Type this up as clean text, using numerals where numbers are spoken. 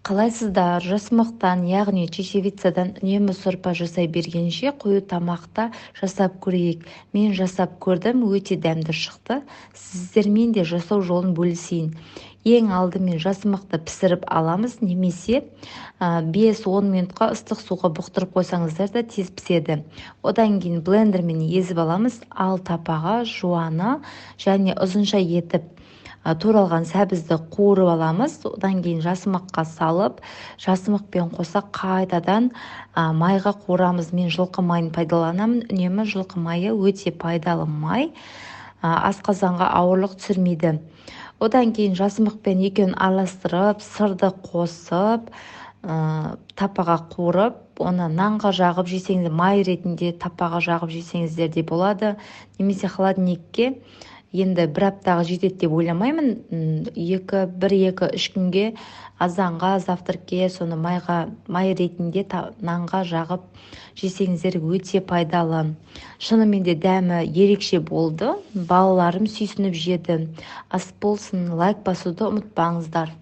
Қалайсыздар, жасымақтан, яғни чечевицадан үнемі сорпа жасай бергенше қою тамақта жасап көрейік. Мен жасап көрдім, өте дәмді шықты. Сіздермен де жасау жолын бөлісейін. Ең алдымен жасымақты пісіріп аламыз, немесе 5-10 минутқа ыстық суға бұқтырып қойсаңыздар да тез піседі. Одан кейін блендермен езіп аламыз, ал тапаға жуаны және ұзынша етіп туралған сәбізді қуырып аламыз. Одан кейін жасымаққа салып, жасымақпен қоса қайтадан майға қуырамыз. Мен жылқы майын пайдаланамын. Үнемі жылқы майы өте пайдалы май. Асқазанға ауырлық түсірмейді. Одан кейін жасымақпен екеуін араластырып, сырды қосып, тапаға қуырып, оны нанға жағып жесеңіздер, май ретінде тапаға жағып жесеңіздер де болады. Немесе холодильникке енді бір аптаға жетеді деп ойламаймын. 1-2-3 күнге азанға, завтракке соны май ретінде нанға жағып жесеңіздер өте пайдалы. Шынымен де дәмі ерекше болды. Балаларым сүйсініп жеді. Ас болсын, лайк басуды ұмытпаңыздар.